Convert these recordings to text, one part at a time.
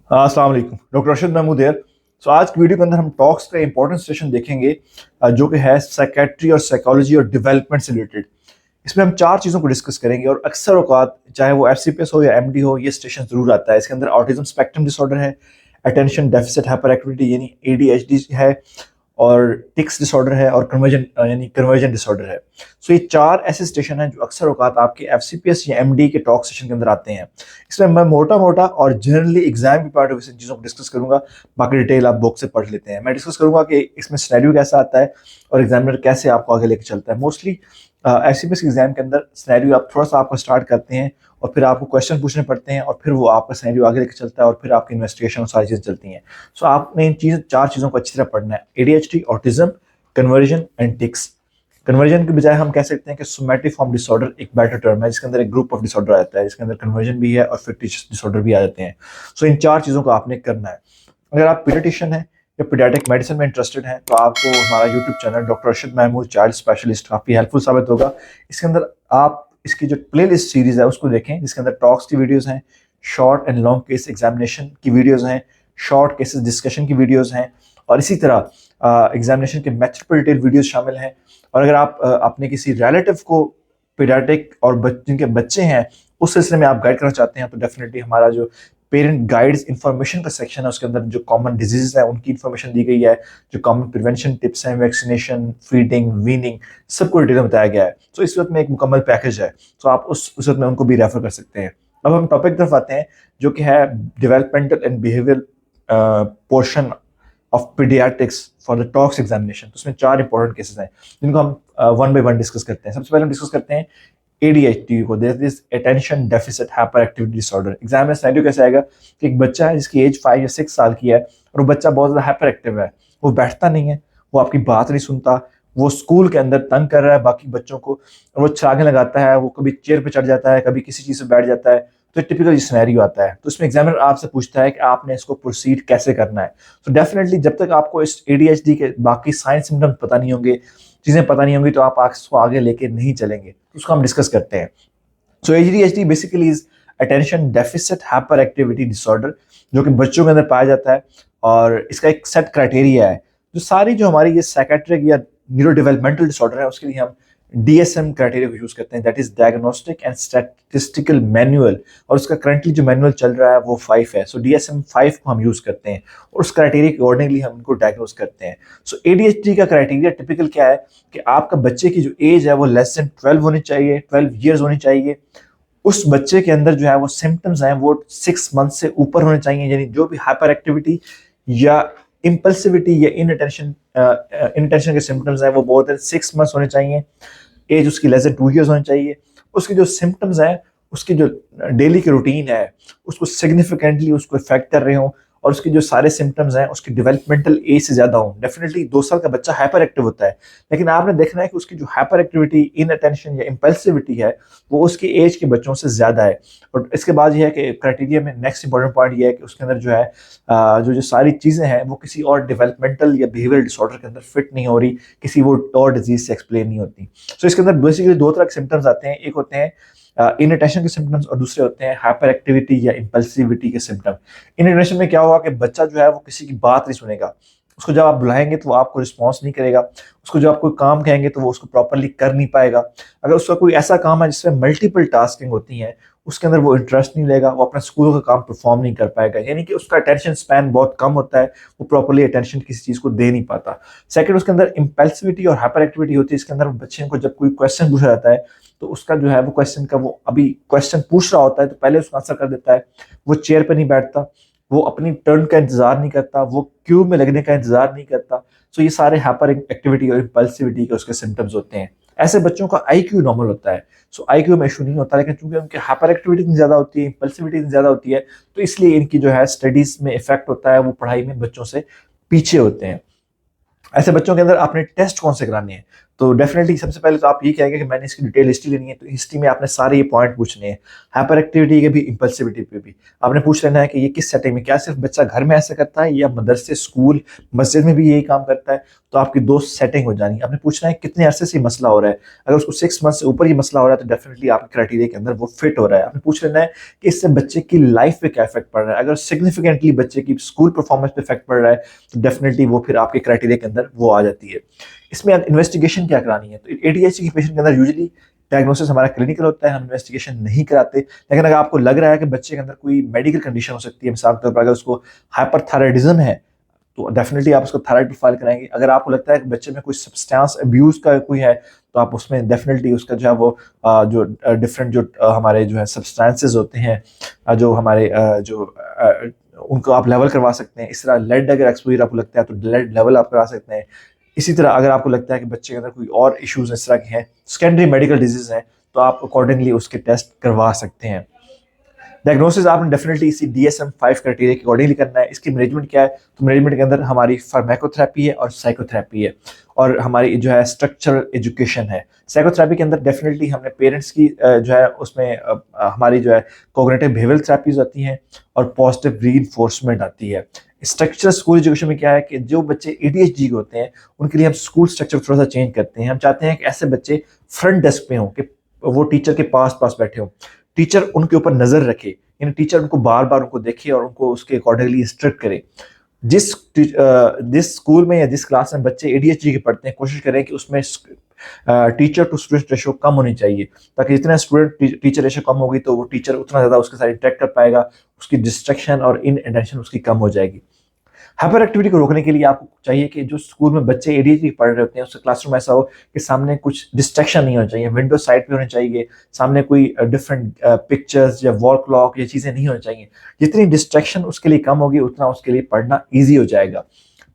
अस्सलाम वालेकुम, डॉक्टर अरशद महमूद है। सो आज की वीडियो के अंदर हम टॉक्स का इंपॉर्टेंट सेशन देखेंगे, जो कि है साइकेट्री और साइकोलॉजी और डेवलपमेंट से रिलेटेड। इसमें हम चार चीज़ों को डिस्कस करेंगे और अक्सर औकात चाहे वो एफसीपीएस हो या एमडी हो, ये स्टेशन जरूर आता है। इसके अंदर ऑटिज्म स्पेक्ट्रम डिसऑर्डर है, अटेंशन डेफिसिट हाइपर एक्टिविटी यानी एडीएचडी है, और टिक्स डिसऑर्डर है, और कन्वर्जन यानी कन्वर्जन डिसऑर्डर है। सो ये चार ऐसे स्टेशन हैं जो अक्सर औकात आपके एफसीपीएस या एमडी के टॉक सेशन के अंदर आते हैं। इसमें मैं मोटा मोटा और जनरली एग्जाम की पार्ट ऑफ इन चीज़ों को डिस्कस करूंगा। बाकी डिटेल आप बुक से पढ़ लेते हैं। मैं डिस्कस करूंगा कि इसमें सिनेरियो कैसा आता है और एग्जामिनर कैसे आपको आगे लेके चलता है। मोस्टली एफसीपीएस एग्जाम के अंदर सिनेरियो आप थोड़ा सा आपको स्टार्ट करते हैं और फिर आपको क्वेश्चन पूछने पड़ते हैं और फिर वो आपका सिनेरियो आगे लेके चलता है और फिर आपकी इन्वेस्टिगेशन और सारी चीज़ें चलती हैं। सो आपने इन चार चीज़ों को अच्छी तरह पढ़ना है: ADHD, autism, conversion and tics. Conversion के बजाय हम कह सकते हैं कि सोमैटिफॉर्म डिसऑर्डर एक बेटर टर्म है, जिसके अंदर एक ग्रुप ऑफ डिसऑर्डर आता है, जिसके अंदर कन्वर्जन भी है और फिक्टिशियस डिसऑर्डर भी आ जाते हैं। सो इन चार चीज़ों को आपने करना है। अगर आप पीडियाट्रिशियन हैं या पीडियाट्रिक मेडिसिन में इंटरेस्टेड हैं तो आपको हमारा YouTube channel doctor Arshad Mahmood child specialist काफ़ी हेल्पफुल साबित होगा। इसके अंदर आप इसकी जो प्लेलिस्ट सीरीज है उसको देखें, जिसके अंदर टॉक्स की वीडियोस हैं, short and long case examination की वीडियोस हैं, शॉर्ट केसेस डिस्कशन की वीडियोस हैं, और इसी तरह एग्जामिनेशन के मेथड पर डिटेल वीडियोस शामिल हैं। और अगर आप अपने किसी रिलेटिव को पीडियाट्रिक और जिनके बच्चे हैं उस सिलसिले में आप गाइड करना चाहते हैं तो डेफिनेटली हमारा जो पेरेंट गाइड्स इंफॉर्मेशन का सेक्शन है उसके अंदर जो कॉमन डिजीज है उनकी इंफॉर्मेशन दी गई है, जो कॉमन प्रिवेंशन टिप्स हैं, वैक्सीनेशन, फीडिंग, वीनिंग, सबको डिटेल में बताया गया है। तो इस वक्त में एक मुकम्मल पैकेज है, तो आप उस वक्त में उनको भी रेफर कर सकते हैं। अब हम टॉपिक तरफ आते हैं जो कि है developmental and behaviour portion of paediatrics for the talks examination. तो उसमें चार इंपॉर्टेंट केसेस हैं जिनको हम वन बाय वन डिस्कस करते हैं। सबसे पहले हम डिस्कस करते हैं एडीएचडी को, that is attention deficit hyperactivity disorder. Exam में सिनेरियो कैसे आएगा कि एक बच्चा है जिसकी एज 5 या 6 साल की है और वो बच्चा बहुत ज़्यादा हाइपर एक्टिव है, वो बैठता नहीं है, वो आपकी बात नहीं सुनता, वो स्कूल के अंदर तंग कर रहा है बाकी बच्चों को, और वो छलांगे लगाता है, वो कभी चेयर पे चढ़ जाता है, कभी किसी चीज़ पे बैठ जाता है। तो टिपिकल सिनेरियो आता है। तो इसमें एग्जामिनर आपसे पूछता है कि आपने इसको प्रोसीड कैसे करना है। तो डेफिनेटली जब तक आपको इस एडीएचडी के बाकी साइन सिम्टम्स पता नहीं होंगे, चीज़ें पता नहीं होंगी, तो आप इसको आगे लेके नहीं चलेंगे। तो उसको हम डिस्कस करते हैं। So ADHD basically is attention deficit hyperactivity disorder, जो कि बच्चों के अंदर पाया जाता है और इसका एक सेट क्राइटेरिया है। जो हमारी ये साइकेट्रिक या न्यूरो डेवलपमेंटल डिसऑर्डर है उसके लिए हम डीएसएम क्राइटेरिया को यूज करते हैं, that is diagnostic and statistical manual. और उसका करंटली जो मैनुअल चल रहा है वो 5 है। सो डीएसएम 5 को हम यूज करते हैं और उस क्राइटेरिया के अकॉर्डिंगली हम इनको डायग्नोस करते हैं। सो एडीएचडी का क्राइटेरिया टिपिकल क्या है कि आपका बच्चे की जो एज है वो लेस देन 12 होनी चाहिए, 12 ईयर्स होनी चाहिए। उस बच्चे के अंदर जो है वो सिम्टम्स हैं वो 6 मंथ से ऊपर होने चाहिए, यानी जो भी हाइपर एक्टिविटी या इम्पल्सिविटी या इनअटेंशन के सिम्टम्स हैं वो मोर देन 6 मंथ्स होने चाहिए। एज उसकी लेस देन 2 ईयर्स होनी चाहिए। उसकी जो सिम्टम्स हैं, उसकी जो डेली की रूटीन है उसको सिग्निफिकेंटली उसको इफेक्ट कर रहे हो, और उसके जो सारे सिम्टम्स हैं उसकी डेवलपमेंटल एज से ज्यादा हो। डेफिनेटली 2 साल का बच्चा हाइपर एक्टिव होता है, लेकिन आपने देखना है कि उसकी जो हाइपर एक्टिविटी, इन अटेंशन या इम्पल्सिविटी है वो उसकी एज के बच्चों से ज्यादा है। और इसके बाद यह है कि क्राइटेरिया में नेक्स्ट इंपॉर्टेंट पॉइंट यह है कि उसके अंदर जो है जो जो सारी चीजें हैं वो किसी और डेवलपमेंटल या बिहेवियर डिसऑर्डर के अंदर फिट नहीं हो रही, किसी वो और डिजीज से एक्सप्लेन नहीं होती। सो इसके अंदर बेसिकली 2 तरह के सिम्टम्स आते हैं, एक होते हैं इनअटेंशन के सिम्टम्स और दूसरे होते हैं हाइपर एक्टिविटी या इम्पल्सिविटी के सिम्टम। इनअटेंशन में क्या होगा कि बच्चा जो है वो किसी की बात नहीं सुनेगा, उसको जब आप बुलाएंगे तो वो आपको रिस्पॉन्स नहीं करेगा, उसको जब आप कोई काम कहेंगे तो वो उसको प्रॉपरली कर नहीं पाएगा। अगर उसका कोई ऐसा काम है जिसमें मल्टीपल टास्किंग होती है उसके अंदर वो इंटरेस्ट नहीं लेगा, वो अपना स्कूल का काम परफॉर्म नहीं कर पाएगा, यानी कि उसका अटेंशन स्पैन बहुत कम होता है, वो प्रॉपरली अटेंशन किसी चीज को दे नहीं पाता। सेकंड, उसके अंदर इम्पल्सिविटी और हाइपर एक्टिविटी होती है। इसके अंदर बच्चे को जब कोई क्वेश्चन पूछा जाता है तो उसका जो है वो क्वेश्चन का, वो अभी क्वेश्चन पूछ रहा होता है तो पहले उसका आंसर कर देता है, वो चेयर पर नहीं बैठता, वो अपनी टर्न का इंतजार नहीं करता, वो क्यू में लगने का इंतजार नहीं करता। सो ये सारे हाइपर एक्टिविटी और इम्पल्सिविटी के उसके सिम्टम्स होते हैं। ऐसे बच्चों का आईक्यू नॉर्मल होता है, सो आईक्यू में इशू नहीं होता, लेकिन चूंकि उनकी हाइपर एक्टिविटी इतनी ज्यादा होती है, इम्पल्सिविटी इतनी ज्यादा होती है, तो इसलिए इनकी जो है स्टडीज में इफेक्ट होता है, वो पढ़ाई में बच्चों से पीछे होते हैं। ऐसे बच्चों के अंदर आपने टेस्ट कौन से कराने हैं? तो डेफिनेटली सबसे पहले तो आप ये कहेंगे कि मैंने इसकी डिटेल हिस्ट्री लेनी है, तो हिस्ट्री में आपने सारे ये पॉइंट पूछने हैं। हाइपर एक्टिविटी के भी, इंपल्सिविटी पे भी आपने पूछ लेना है कि ये किस सेटिंग में, क्या सिर्फ बच्चा घर में ऐसा करता है या मदरसे, स्कूल, मस्जिद में भी यही काम करता है। तो आपकी दो सेटिंग हो जानी है। आपने पूछना है कितने अरसे से मसला हो रहा है। अगर उसको 6 मंथ से ऊपर ये मसला हो रहा है तो डेफिनेटली आपके क्राइटेरिया के अंदर वो फिट हो रहा है। आपने पूछ लेना है कि इससे बच्चे की लाइफ पे क्या इफेक्ट पड़ रहा है। अगर सिग्निफिकेंटली बच्चे की स्कूल परफॉर्मेंस पे इफेक्ट पड़ रहा है तो डेफिनेटली वो फिर आपके क्राइटेरिया के अंदर वो आ जाती है। इसमें इन्वेस्टिगेशन क्या करानी है, तो एडीएचडी के पेशेंट के अंदर यूजुअली डायग्नोसिस हमारा क्लिनिकल होता है, हम इन्वेस्टिगेशन नहीं कराते। लेकिन अगर आपको लग रहा है कि बच्चे के अंदर कोई मेडिकल कंडीशन हो सकती है, मिसाल के तौर पर अगर उसको हाइपरथायराइडिज्म है तो डेफिनेटली आप उसको थायराइड प्रोफाइल कराएंगे। अगर आपको लगता है कि बच्चे में कोई सब्सटेंस अब्यूज का कोई है तो आप उसमें डेफिनेटली उसका जो है वो जो डिफरेंट जो हमारे जो है सब्सटेंसेस होते हैं, जो हमारे उनको आप लेवल करवा सकते हैं। इस तरह लेड अगर एक्सपोजर आपको लगता है तो लेड लेवल आप करा सकते हैं। इसी तरह अगर आपको लगता है कि बच्चे के अंदर कोई और इश्यूज इस तरह के हैं, सेकेंडरी मेडिकल डिजीज हैं, तो आप अकॉर्डिंगली उसके टेस्ट करवा सकते हैं। डायग्नोसिस आपने डेफिनेटली इसी DSM-5 क्राइटेरिया के अकॉर्डिंगली करना है। इसकी मैनेजमेंट क्या है, तो मैनेजमेंट के अंदर हमारी फार्माकोथेरेपी है और साइकोथेरेपी है, और हमारी जो है स्ट्रक्चरल एजुकेशन है। साइकोथेरेपी के अंदर डेफिनेटली हमने पेरेंट्स की जो है उसमें हमारी जो है कोग्निटिव बिहेवियरल थेरेपीज आती हैं और पॉजिटिव रीइंफोर्समेंट आती है। स्ट्रक्चर स्कूल एजुकेशन में क्या है कि जो बच्चे ADHD के होते हैं उनके लिए हम स्कूल स्ट्रक्चर थोड़ा सा चेंज करते हैं। हम चाहते हैं कि ऐसे बच्चे फ्रंट डेस्क पे हों, कि वो टीचर के पास पास बैठे हों, टीचर उनके ऊपर नजर रखे, यानी टीचर उनको बार बार उनको देखे और उनको उसके अकॉर्डिंगली इंस्ट्रक्ट करे। जिस स्कूल में या जिस क्लास में बच्चे ADHD के पढ़ते हैं, कोशिश करें कि उसमें टीचर टू स्टूडेंट रेशो कम होनी चाहिए, ताकि जितना स्टूडेंट टीचर रेशो कम होगी तो वो टीचर उतना ज़्यादा उसके साथ इंटरेक्ट कर पाएगा, उसकी डिस्ट्रैक्शन और इन अटेंशन उसकी कम हो जाएगी। हाइपर एक्टिविटी को रोकने के लिए आपको चाहिए कि जो स्कूल में बच्चे ADHD पढ़ रहे होते हैं उसका क्लासरूम ऐसा हो कि सामने कुछ डिस्ट्रैक्शन नहीं होना चाहिए, विंडो साइड पे होने चाहिए, सामने कोई डिफरेंट पिक्चर्स या वॉल क्लॉक ये चीज़ें नहीं होनी चाहिए। जितनी डिस्ट्रैक्शन उसके लिए कम होगी उतना उसके लिए पढ़ना ईजी हो जाएगा।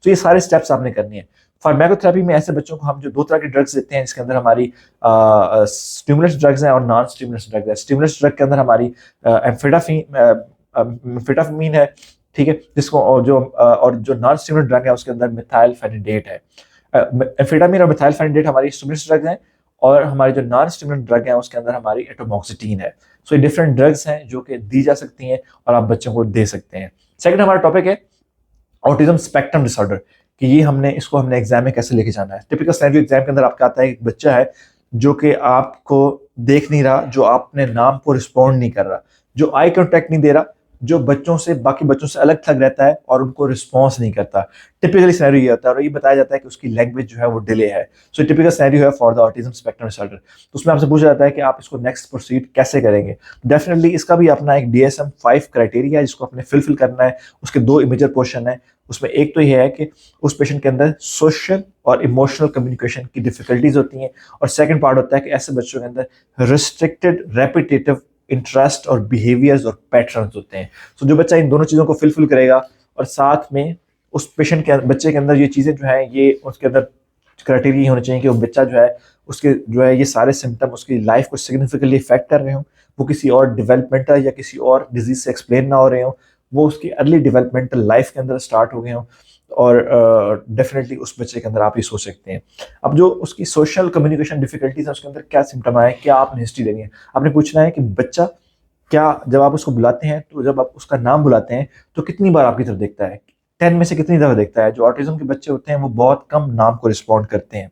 तो ये सारे स्टेप्स आपने करने हैं। फार्माकोथेरेपी में ऐसे बच्चों को हम जो 2 तरह के ड्रग्स देते हैं, इसके अंदर हमारी स्टिमुलस ड्रग्स हैं और नॉन स्टिमुलस ड्रग्स है। स्टिमुलस ड्रग के अंदर हमारी एम्फेटाफिन है, ठीक है, जिसको और जो नॉन स्टिमुलेंट ड्रग है उसके अंदर मिथाइलफेनिडेट है। एम्फेटामिन और मिथाइलफेनिडेट हमारी स्टिमुलेंट ड्रग हैं, और हमारी जो नॉन स्टिमुलेंट ड्रग है उसके अंदर हमारी एटोमॉक्सिटीन है। सो ये डिफरेंट ड्रग्स हैं जो कि दी जा सकती हैं और आप बच्चों को दे सकते हैं। सेकंड हमारा टॉपिक है ऑटिज्म स्पेक्ट्रम डिसऑर्डर, कि ये हमने एग्जाम में कैसे लेके जाना है। टिपिकल सिनेरियो एग्जाम के अंदर आपका आता है, एक बच्चा है जो कि आपको देख नहीं रहा, जो आपने नाम को रिस्पॉन्ड नहीं कर रहा, जो आई कॉन्टैक्ट नहीं दे रहा, जो बाकी बच्चों से अलग थलग रहता है और उनको रिस्पॉन्स नहीं करता। टिपिकली सिनेरियो ये होता है और ये बताया जाता है कि उसकी लैंग्वेज जो है वो डिले है। सो टिपिकल सिनेरियो है for the autism spectrum disorder. तो उसमें आपसे पूछा जाता है कि आप इसको नेक्स्ट प्रोसीड कैसे करेंगे। डेफिनेटली इसका भी अपना एक DSM-5 क्राइटेरिया है जिसको आपने फिलफिल करना है। उसके 2 मेजर पोर्शन है। उसमें एक तो ये है कि उस पेशेंट के अंदर सोशल और इमोशनल कम्युनिकेशन की डिफिकल्टीज होती हैं, और सेकंड पार्ट होता है कि ऐसे बच्चों के अंदर रिस्ट्रिक्टेड रेपिटेटिव इंटरेस्ट और बिहेवियर्स और पैटर्न्स होते हैं। सो जो बच्चा इन दोनों चीज़ों को फिलफिल करेगा और साथ में उस पेशेंट के बच्चे के अंदर ये चीज़ें जो है ये उसके अंदर क्राइटेरिया होने चाहिए कि वो बच्चा जो है उसके जो है ये सारे सिम्टम उसकी लाइफ को सिग्निफिकेंटली इफेक्ट कर रहे हों, वो किसी और डेवलपमेंटल या किसी और डिजीज से एक्सप्लेन ना हो रहे हों, वो उसकी अर्ली डेवलपमेंटल लाइफ के अंदर स्टार्ट हो गए हों, और डेफिनेटली उस बच्चे के अंदर आप ये सोच सकते हैं। अब जो उसकी सोशल कम्युनिकेशन डिफिकल्टीज है उसके अंदर क्या सिम्टम आए, क्या आपने हिस्ट्री देनी है। आपने पूछना है कि बच्चा क्या जब आप उसको बुलाते हैं तो जब आप उसका नाम बुलाते हैं तो कितनी बार आपकी तरफ देखता है, 10 में से कितनी दफ़ा देखता है। जो ऑटिज्म के बच्चे होते हैं वो बहुत कम नाम को रिस्पॉन्ड करते हैं।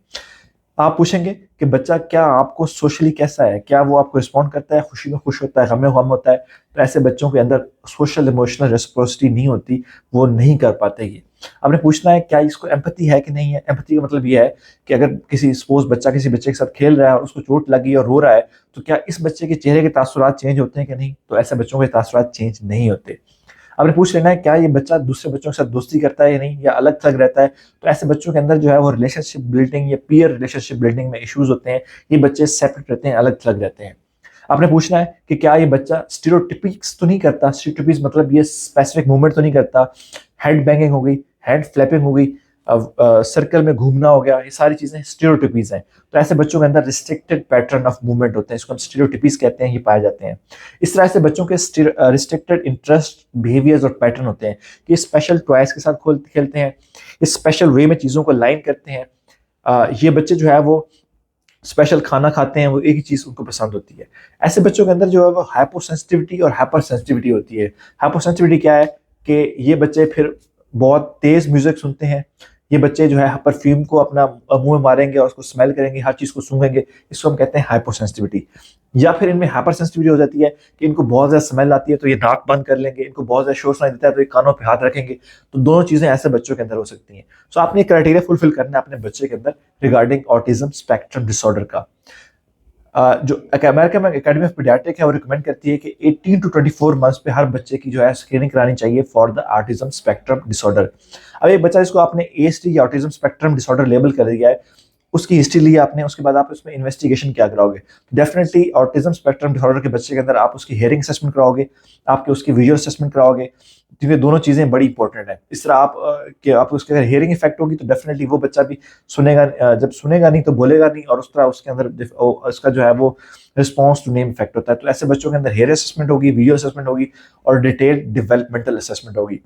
आप पूछेंगे कि बच्चा क्या आपको सोशली कैसा है, क्या वो आपको रिस्पॉन्ड करता है, खुशी में खुश होता है, गम में गम होता है। तो ऐसे बच्चों के अंदर सोशल इमोशनल रेसिप्रोसिटी नहीं होती, वो नहीं कर पाते। ये आपने पूछना है क्या इसको एम्पैथी है कि नहीं है। एम्पैथी का मतलब ये है कि अगर सपोज बच्चा किसी बच्चे के साथ खेल रहा है और उसको चोट लगी और रो रहा है तो क्या इस बच्चे के चेहरे के तासुरात चेंज होते हैं कि नहीं। तो ऐसे बच्चों के तासुरात चेंज नहीं होते। आपने पूछ लेना है क्या ये बच्चा दूसरे बच्चों के साथ दोस्ती करता है या नहीं, या अलग थलग रहता है। तो ऐसे बच्चों के अंदर जो है वो रिलेशनशिप बिल्डिंग या पीयर रिलेशनशिप बिल्डिंग में इश्यूज होते हैं। ये बच्चे सेपरेट रहते हैं, अलग थलग रहते हैं। आपने पूछना है कि क्या ये बच्चा स्टीरियोटिपिक्स तो नहीं करता। स्टीरियोटिपिक्स मतलब ये स्पेसिफिक मूवमेंट तो नहीं करता, हेड बैंगिंग हो गई, हैंड फ्लैपिंग हो गई, सर्कल में घूमना हो गया, ये सारी चीजें स्टीरियोटिपीज हैं। तो ऐसे बच्चों के अंदर रिस्ट्रिक्टेड पैटर्न ऑफ मूवमेंट होते हैं, इसको हम स्टीरियोटिपीज कहते हैं, ये पाए जाते हैं। इस तरह से बच्चों के रिस्ट्रिक्टेड इंटरेस्ट, बिहेवियर्स और पैटर्न होते हैं कि स्पेशल टॉयज के साथ खेलते हैं, इस स्पेशल वे में चीज़ों को लाइन करते हैं। ये बच्चे जो है वो स्पेशल खाना खाते हैं, वो एक ही चीज़ उनको पसंद होती है। ऐसे बच्चों के अंदर जो है वो हाइपो सेंसिटिविटी और हाइपर सेंसिटिविटी होती है। हाइपो सेंसिटिविटी क्या है कि ये बच्चे फिर बहुत तेज़ म्यूज़िक सुनते हैं, ये बच्चे जो है परफ्यूम को अपना मुँह में मारेंगे और उसको स्मेल करेंगे, हर चीज़ को सूंघेंगे, इसको हम कहते हैं हाइपो सेंसिटिविटी। या फिर इनमें हाइपर सेंसिटिविटी हो जाती है कि इनको बहुत ज़्यादा स्मेल आती है तो ये नाक बंद कर लेंगे, इनको बहुत ज़्यादा शोर सुनाई देता है तो ये कानों पे हाथ रखेंगे। तो दोनों चीज़ें ऐसे बच्चों के अंदर हो सकती हैं। सो आपने एक क्राइटेरिया फुलफिल करना है अपने बच्चे के अंदर रिगार्डिंग ऑटिज्म स्पेक्ट्रम डिसऑर्डर का। जो अमेरिकन एकेडमी ऑफ पीडियाट्रिक है वो रिकमेंड करती है कि 18 टू 24 मंथ्स पे हर बच्चे की जो है स्क्रीनिंग करानी चाहिए for the autism spectrum disorder. अब एक बच्चा जिसको आपने एएसडी या ऑटिज्म स्पेक्ट्रम डिसऑर्डर लेबल कर दिया है, उसकी हिस्ट्री ली आपने, उसके बाद आप उसमें इन्वेस्टिगेशन क्या कराओगे? डेफिनेटली ऑटिज्म स्पेक्ट्रम डिसऑर्डर के बच्चे के अंदर आप उसकी हियरिंग असेसमेंट कराओगे, आपके उसकी विजुअल असेसमेंट कराओगे, क्योंकि दोनों चीज़ें बड़ी इंपॉर्टेंट है। इस तरह आप कि आप उसके अगर हियरिंग इफेक्ट होगी तो डेफिनेटली वो बच्चा भी सुनेगा, जब सुनेगा नहीं तो बोलेगा नहीं, और उस तरह उसके अंदर उसका जो है वो रिस्पॉन्स टू नेम इफेक्ट होता है। तो ऐसे बच्चों के अंदर हेयर असेसमेंट होगी, विजुअल असेसमेंट होगी और डिटेल डेवलपमेंटल असेसमेंट होगी।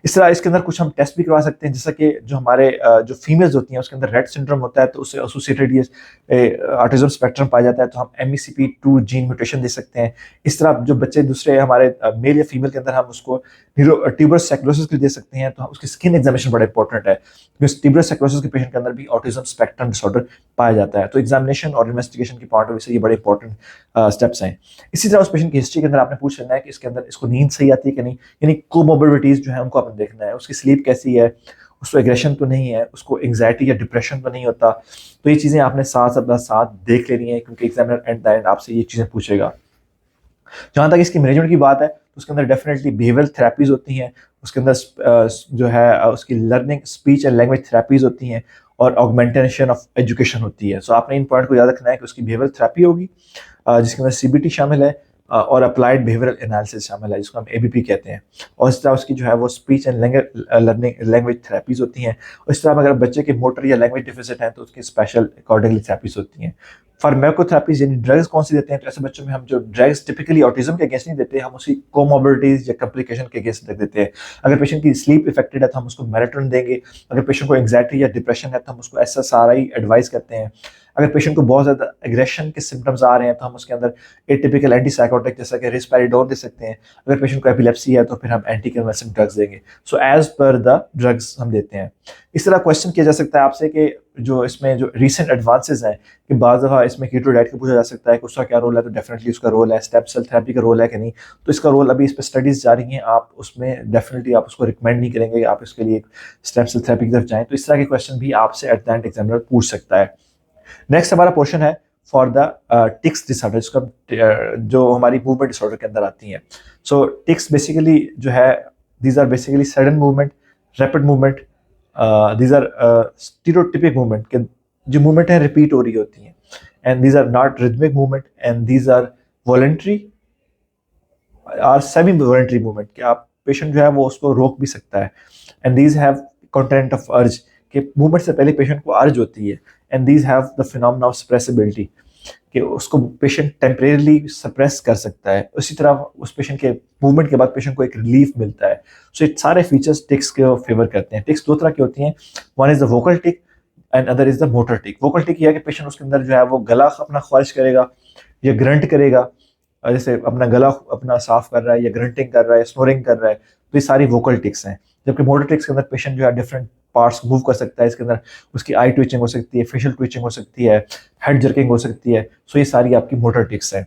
इस तरह इसके अंदर कुछ हम टेस्ट भी करवा सकते हैं, जैसा कि जो हमारे जो फीमेल्स होती हैं उसके अंदर रेट सिंड्रोम होता है तो उससे एसोसिएटेड ये ऑटिज्म स्पेक्ट्रम पाया जाता है, तो हम MECP2 जीन म्यूटेशन दे सकते हैं। इस तरह जो बच्चे दूसरे हमारे मेल या फीमेल के अंदर हम उसको ट्यूबरस साइक्लोसिस के लिए दे सकते हैं, तो उसकी स्किन एग्जामिनेशन बड़ा इंपॉर्टेंट है क्योंकि ट्यूबरस साइक्लोसिस के पेशेंट के अंदर भी ऑटिज्म स्पेक्ट्रम डिसऑर्डर पाया जाता है। तो एग्जामिनेशन और इन्वेस्टिगेशन की पॉइंट ऑफ व्यू से ये बड़े इंपॉर्टेंट स्टेप्स हैं। इसी तरह उस पेशेंट की हिस्ट्री के अंदर आपने पूछ लेना है कि इसके अंदर इसको नींद सही आती है कि नहीं, यानी कोमोबिडिटीज जो है उनको आपने देखना है, उसकी स्लीप कैसी है, उसको एग्रेशन तो नहीं है, उसको एंग्जाइटी या डिप्रेशन तो नहीं होता। तो ये चीज़ें आपने साथ अपना साथ देख लेनी है क्योंकि एग्जामिनर एट द एंड आपसे ये चीज़ें पूछेगा। जहाँ तक इसकी मैनेजमेंट की बात है तो उसके अंदर डेफिनेटली बिहेवियरल थेरेपीज होती हैं, उसके अंदर जो है उसकी learning speech and language therapies होती हैं और ऑगमेंटेशन ऑफ एजुकेशन होती है। सो आपने इन पॉइंट को याद रखना है कि उसकी बिहेवियरल थेरेपी होगी जिसके अंदर CBT शामिल है और अप्लाइड बिहेवियरल एनालिसिस शामिल है जिसको हम ABP कहते हैं, और इस तरह उसकी जो है वो speech and learning language therapies होती हैं। और इस तरह अगर बच्चे के मोटर या लैंग्वेज डिफिसिट हैं तो उसकी स्पेशल अकॉर्डिंगली थेरेपीज होती हैं। फार्माकोथेरेपीज यानी ड्रग्स कौन सी देते हैं, तो ऐसे बच्चों में हम जो ड्रग्स टिपिकली ऑटिज्म के अगेंस्ट नहीं देते, हम उसकी कोमोबिडिटीज या कॉम्प्लिकेशन के अगेंस्ट देते हैं। अगर पेशेंट की स्लीप इफेक्टेड है तो हम उसको मेलेटोनिन देंगे, अगर पेशेंट को एंग्जाइटी या डिप्रेशन है तो हम उसको SSRI एडवाइस करते हैं, अगर पेशेंट को बहुत ज़्यादा एग्रेशन के सिम्टम्स आ रहे हैं तो हम उसके अंदर एटिपिकल एंटीसाइकोटिक जैसा कि रिस्पेरिडोन दे सकते हैं, अगर पेशेंट को एपिलेप्सी है तो फिर हम एंटी कन्वल्सिव ड्रग्स देंगे। So as per the drugs हम देते हैं। इस तरह क्वेश्चन किया जा सकता है आपसे कि जो इसमें जो रिसेंट एडवांसेस हैं कि बाज़ दफ़ा इसमें कीटो डाइट का पूछा जा सकता है कि उसका क्या रोल है, तो डेफिनेटली उसका रोल है। स्टेम सेल थेरेपी का रोल है कि नहीं, तो इसका रोल अभी इस पर स्टडीज़ जारी हैं, आप उसमें डेफिनेटली आप उसको रिकमेंड नहीं करेंगे आप इसके लिए स्टेम सेल थेरेपी की तरफ जाएँ। तो इस तरह के क्वेश्चन भी आपसे एट द एंड एग्जामिनर पूछ सकता है। नेक्स्ट हमारा पोर्शन है फॉर द टिक्स डिसऑर्डर, जिसको जो हमारी मूवमेंट डिसऑर्डर के अंदर आती हैं। सो टिक्स बेसिकली जो है these are basically sudden movement, rapid movement, these are stereotypic movement के जो मूवमेंट है रिपीट हो रही होती हैं, and these are not rhythmic movement and these are voluntary और सेमी वॉलंटरी मूवमेंट कि आप पेशेंट जो है वो उसको रोक भी सकता है, and these have content of अर्ज कि मूवमेंट से पहले पेशेंट को अर्ज होती है, and these have the phenomena of suppressibility कि उसको पेशेंट टेम्परेरली सप्रेस कर सकता है। उसी तरह उस पेशेंट के मूवमेंट के बाद पेशेंट को एक रिलीफ मिलता है। सो ये सारे फीचर्स टिक्स के फेवर करते हैं। टिक्स दो तरह की होती हैं, one is the vocal tic and other is the motor tic. Vocal tic यह है कि पेशेंट उसके अंदर जो है वो गला अपना ख्वारिश करेगा या ग्रंट करेगा, जैसे अपना गला अपना साफ कर रहा है या ग्रंटिंग कर रहा है, स्नोरिंग कर रहा है, तो ये सारी वोकल टिक्स हैं। जबकि मोटर टिक्स के अंदर पेशेंट जो है डिफरेंट पार्ट्स मूव कर सकता है, इसके अंदर उसकी आई ट्विचिंग हो सकती है, फेशियल ट्विचिंग हो सकती है, हेड जर्किंग हो सकती है। सो ये सारी आपकी मोटर टिक्स हैं।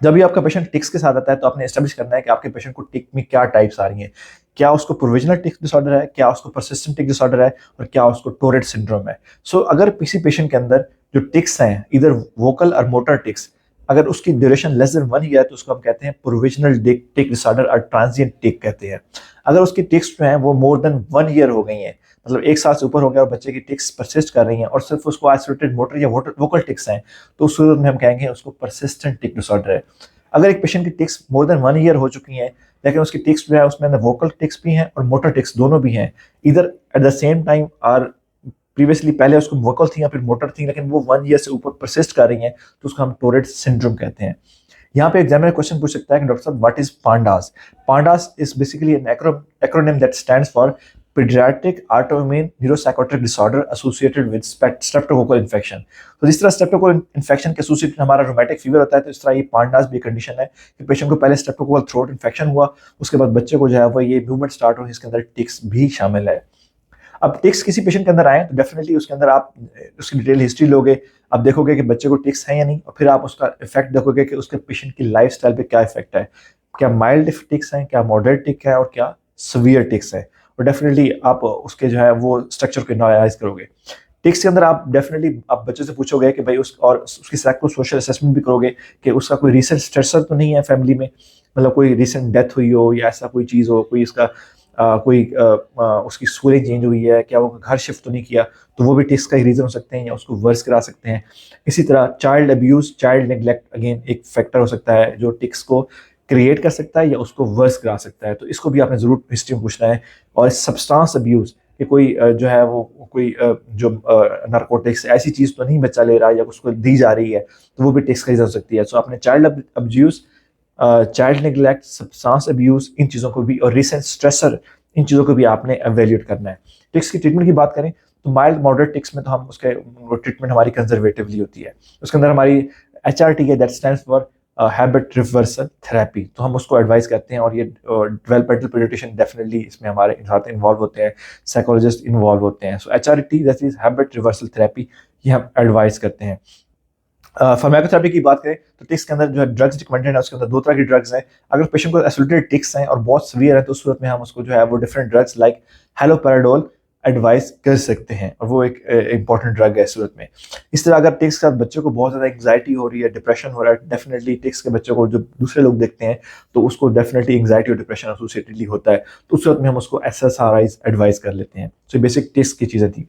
जब भी आपका पेशेंट टिक्स के साथ आता है तो आपने एस्टेब्लिश करना है कि आपके पेशेंट को टिक में क्या टाइप्स आ रही हैं, क्या उसको प्रोविजनल टिक डिसऑर्डर है, क्या उसको परसिस्टेंट टिक डिसऑर्डर है, और क्या उसको टोरेट सिंड्रोम है। सो अगर किसी पेशेंट के अंदर जो टिक्स हैं इधर वोकल और मोटर टिक्स, अगर उसकी ड्यूरेशन लेस देन 1 ईयर तो उसको हम कहते हैं प्रोविजनल टिक डिसऑर्डर और ट्रांजिएंट टिक कहते हैं। अगर उसकी टिक्स जो हैं वो मोर देन 1 ईयर हो गई हैं, मतलब 1 साल से ऊपर हो गया और बच्चे की टिक्स परसिस्ट कर रही हैं और सिर्फ उसको आइसोलेटेड मोटर या वोकल टिक्स हैं, तो उस सूरत में हम कहेंगे उसको परसिस्टेंट टिक डिसऑर्डर है। अगर एक पेशेंट की टिक्स मोर देन 1 ईयर हो चुकी हैं लेकिन उसकी टिक्स जो है उसमें वोकल टिक्स भी हैं और मोटर टिक्स दोनों भी हैं, इधर एट द सेम टाइम और प्रीवियसली पहले उसको वोकल थी या फिर मोटर थी लेकिन वो 1 ईयर से ऊपर परसिस्ट कर रही हैं, तो उसको हम टोरेट सिंड्रोम कहते हैं। यहाँ पे एग्जामिनर क्वेश्चन पूछ सकता है कि डॉक्टर साहब what is PANDAS. PANDAS is basically an acronym that stands for pediatric autoimmune neuropsychiatric disorder associated with streptococcal infection। तो जिस तरह स्ट्रेप्टोकोकल इन्फेक्शन के एसोसिएटेड हमारा रोमेटिक फीवर होता है, तो इस तरह ये पांडास भी कंडीशन है कि पेशेंट को पहले स्ट्रेप्टोकोकल थ्रोट इन्फेक्शन हुआ, उसके बाद बच्चे को जो है वो ये मूवमेंट स्टार्ट हुई, इसके अंदर टिक्स भी शामिल है। अब टिक्स किसी पेशेंट के अंदर आए तो डेफिनेटली उसके अंदर आप उसकी डिटेल हिस्ट्री लोगे, आप देखोगे कि बच्चे को टिक्स है या नहीं, और फिर आप उसका इफेक्ट देखोगे कि उसके पेशेंट की लाइफस्टाइल पे क्या इफेक्ट है, क्या माइल्ड टिक्स हैं, क्या मॉडरेट टिक है, और क्या सीवियर टिक्स है। और डेफिनेटली आप उसके जो है वो स्ट्रक्चर को एनालाइज करोगे। टिक्स के अंदर आप डेफिनेटली आप बच्चे से पूछोगे कि भाई और उसकी साइको सोशल असेसमेंट भी करोगे कि उसका कोई रिसेंट स्ट्रेसर तो नहीं है फैमिली में, मतलब कोई रिसेंट डेथ हुई हो या ऐसा कोई चीज़ हो, कोई इसका उसकी स्कूलिंग चेंज हुई है, क्या वो घर शिफ्ट तो नहीं किया, तो वो भी टिक्स का ही रीज़न हो सकते हैं या उसको वर्स करा सकते हैं। इसी तरह child abuse, child neglect again एक फैक्टर हो सकता है जो टिक्स को क्रिएट कर सकता है या उसको वर्स करा सकता है, तो इसको भी आपने ज़रूर हिस्ट्री में पूछना है। और सब्सटेंस अब्यूज़ कि कोई जो है वो कोई जो नारकोटिक्स ऐसी चीज़ तो नहीं बच्चा ले रहा है या उसको दी जा रही है, तो वो भी टिक्स का रीज़न हो सकती है। सो आपने child abuse, child neglect, substance abuse, इन चीज़ों को भी, और रिसेंट स्ट्रेसर, इन चीज़ों को भी आपने एवेल्यूएट करना है। टिक्स की ट्रीटमेंट की बात करें तो माइल्ड मॉडरेट टिक्स में तो हम उसके ट्रीटमेंट हमारी कंजर्वेटिवली होती है। उसके अंदर हमारी HRT है, that stands for habit reversal therapy, तो हम उसको एडवाइस करते हैं। और ये डेवलपमेंटल पीडियाट्रिशियन डेफिनेटली इसमें हमारे साथ इन्वॉल्व होते हैं, साइकोलॉजिस्ट इन्वॉल्व होते हैं। सो HRT that is habit reversal therapy, ये हम एडवाइस करते हैं। फार्माकोथेरेपी की बात करें तो टिक्स के अंदर जो है ड्रग्स रिकमेंडेड है, उसके अंदर 2 तरह की ड्रग्स हैं। अगर पेशेंट को एसोसिएटेड टिक्स हैं और बहुत सीवियर है तो उस सूरत में हम उसको जो है वो डिफरेंट ड्रग्स लाइक हैलोपेराडोल एडवाइस कर सकते हैं, और वो एक इंपॉर्टेंट ड्रग है इस सूरत में। इस तरह अगर टिक्स के साथ बच्चे को बहुत ज़्यादा एंग्जाइटी हो रही है, डिप्रेशन हो रहा है, डेफिनेटली टिक्स के बच्चों को जो दूसरे लोग देखते हैं तो उसको डेफिनेटली एंग्जाइटी और डिप्रेशन एसोसिएटेडली होता है, तो उस सूरत में हम उसको SSRIs एडवाइस कर लेते हैं। सो बेसिक टिक्स की चीज़ें थी।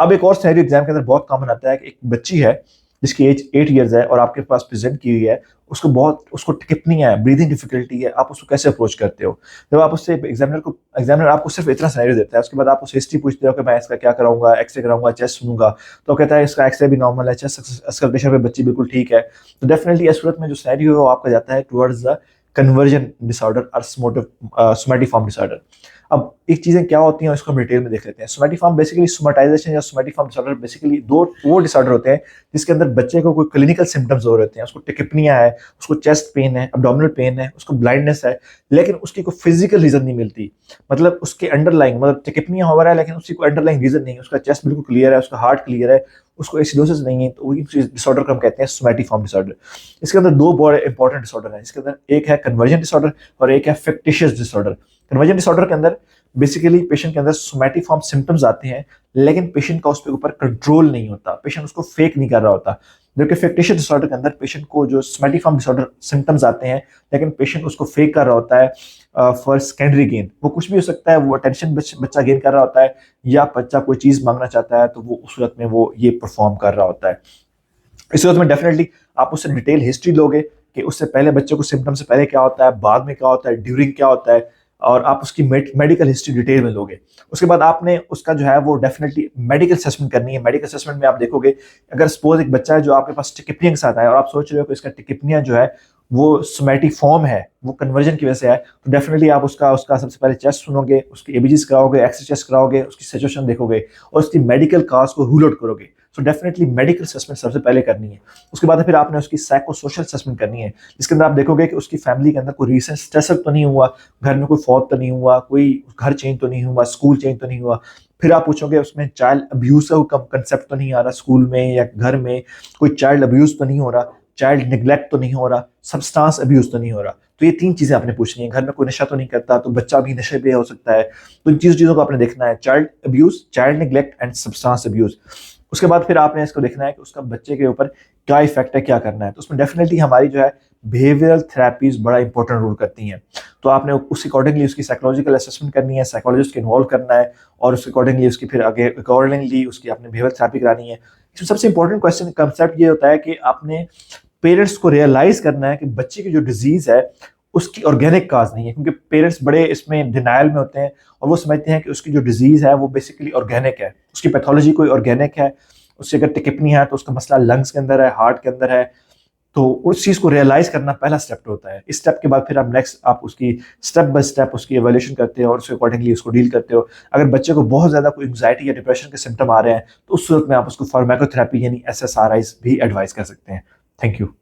अब एक और सिनेरियो एग्जाम के अंदर बहुत कॉमन आता है कि एक बच्ची है जिसकी एज 8 ईयर्स है और आपके पास प्रेजेंट की हुई है, उसको टिकपनिया है, ब्रीदिंग डिफिकल्टी है, आप उसको कैसे अप्रोच करते हो? जब आप उससे एग्जामिनर आपको सिर्फ इतना सिनेरियो देता है, उसके बाद आप उससे हिस्ट्री पूछते हो कि मैं इसका क्या कराऊंगा, एक्सरे कराऊंगा, चेस्ट सुनूंगा, तो कहता है इसका एक्सरे भी नॉर्मल है, चेस्ट एक्सकल्टेशन पे बच्ची बिल्कुल ठीक है। तो डेफिनेटली इस सूरत में जो सिनेरियो है वो आपका जाता है टुवर्ड्स द कन्वर्जन डिसऑर्डर और सोमैटिफॉर्म डिसऑर्डर। अब एक चीज़ें क्या होती हैं इसको हम डिटेल में देख लेते हैं। सोमैटिफॉर्म बेसिकली सोमैटाइजेशन या सोमैटिफॉर्म डिसऑर्डर बेसिकली वो डिसऑर्डर होते हैं जिसके अंदर बच्चे को कोई क्लिनिकल सिम्टम्स हो रहे होते हैं। उसको टिकपनिया है, उसको चेस्ट पेन है, अब्डोमिनल पेन है, उसको ब्लाइंडनेस है, लेकिन उसकी कोई फिजिकल रीजन नहीं मिलती। मतलब उसके अंडरलाइंग, मतलब टिकपनिया हो रहा है लेकिन उसकी कोई अंडरलाइंग रीजन नहीं है, उसका चेस्ट बिल्कुल क्लियर है, उसका हार्ट क्लियर है, उसको एसिडोसिस नहीं है, तो वही डिसऑर्डर को हम कहते हैं सोमैटिफॉर्म डिसऑर्डर। इसके अंदर 2 बड़े इंपॉर्टेंट डिसऑर्डर हैं। इसके अंदर एक है कन्वर्जन डिसऑर्डर और एक है फैक्टिशियस डिसऑर्डर। कन्वर्जन डिसऑर्डर के अंदर बेसिकली पेशेंट के अंदर सोमैटिफॉर्म सिम्टम्स आते हैं, लेकिन पेशेंट का उस पर ऊपर कंट्रोल नहीं होता, पेशेंट उसको फेक नहीं कर रहा होता। जबकि फैक्टिशियस डिसऑर्डर के अंदर पेशेंट को जो सोमैटिफॉर्म डिसऑर्डर सिम्टम्स आते हैं, लेकिन पेशेंट उसको फेक कर रहा होता है फॉर सेकेंडरी गेन। वो कुछ भी हो सकता है, वो अटेंशन बच्चा गेन कर रहा होता है, या बच्चा कोई चीज़ मांगना चाहता है तो वो उस सूरत में वो ये परफॉर्म कर रहा होता है। इस सूरत में डेफिनेटली आप उससे डिटेल हिस्ट्री लोगे कि उससे पहले बच्चे को सिम्टम से पहले क्या होता है, बाद में क्या होता है, ड्यूरिंग क्या होता है, और आप उसकी मेडिकल हिस्ट्री डिटेल में लोगे। उसके बाद आपने उसका जो है वो डेफिनेटली मेडिकल असेसमेंट करनी है। मेडिकल असेसमेंट में आप देखोगे अगर सपोज एक बच्चा है जो आपके पास टिकिपनिया के साथ आया और आप सोच रहे हो कि इसका टिकिपनिया जो है वो सोमैटिफॉर्म है, वो कन्वर्जन की वजह से है, तो डेफिनेटली आप उसका उसका सबसे पहले चेस्ट सुनोगे, उसकी एबीजीज कराओगे, एक्सरे चेस्ट कराओगे, उसकी सिचुएशन देखोगे और उसकी मेडिकल काज को रूल आउट करोगे। सो डेफिनेटली मेडिकल असेसमेंट सबसे पहले करनी है। उसके बाद फिर आपने उसकी साइको सोशल असेसमेंट करनी है, जिसके अंदर आप देखोगे कि उसकी फैमिली के अंदर कोई रिसेंट स्ट्रेसर तो नहीं हुआ, घर में कोई फौत तो नहीं हुआ, कोई घर चेंज तो नहीं हुआ, स्कूल चेंज तो नहीं हुआ। फिर आप पूछोगे उसमें चाइल्ड अब्यूज का कंसेप्ट तो नहीं आ रहा स्कूल में या घर में, कोई चाइल्ड अब्यूज तो नहीं हो रहा, चाइल्ड निगलेक्ट तो नहीं हो रहा, सब्सटेंस अब्यूज तो नहीं हो रहा। तो ये 3 चीजें आपने पूछनी है। घर में कोई नशा तो नहीं करता, तो बच्चा भी नशे पे हो सकता है, तो इन चीजों को आपने देखना है, child abuse, child neglect and substance abuse. उसके बाद फिर आपने इसको देखना है कि उसका बच्चे के ऊपर क्या इफेक्ट है, क्या करना है। तो उसमें डेफिनेटली हमारी जो है बिहेवियरल थेरेपीज बड़ा इंपॉर्टेंट रोल करती हैं। तो आपने उस अकॉर्डिंगली उसकी साइकोलॉजिकल असेसमेंट करनी है, साइकोलॉजिस्ट को इन्वॉल्व करना है, और उसके अकॉर्डिंगली उसकी फिर आगे अकॉर्डिंगली उसकी आपने बिहेवियर थेरेपी करानी है। इसमें सबसे इंपॉर्टेंट क्वेश्चन कंसेप्ट ये होता है कि आपने पेरेंट्स को रियलाइज करना है कि बच्चे की जो डिजीज है उसकी ऑर्गेनिक काज नहीं है, क्योंकि पेरेंट्स बड़े इसमें डिनायल में होते हैं और वो समझते हैं कि उसकी जो डिजीज है वो बेसिकली ऑर्गेनिक है, उसकी पैथोलॉजी कोई ऑर्गेनिक है। उससे अगर टिकिपनी है तो उसका मसला लंग्स के अंदर है, हार्ट के अंदर है, तो उस चीज़ को रियलाइज करना पहला स्टेप होता है। इस स्टेप के बाद फिर आप नेक्स्ट आप उसकी स्टेप बाय स्टेप उसकी एवोल्यूशन करते हो और उसके अकॉर्डिंगली उसको डील करते हो। अगर बच्चे को बहुत ज़्यादा कोई एंग्जाइटी या डिप्रेशन के सिम्टम आ रहे हैं तो उस सूरत में आप उसको फार्माकोथेरेपी यानी एसएसआरआईज भी एडवाइस कर सकते हैं। Thank you.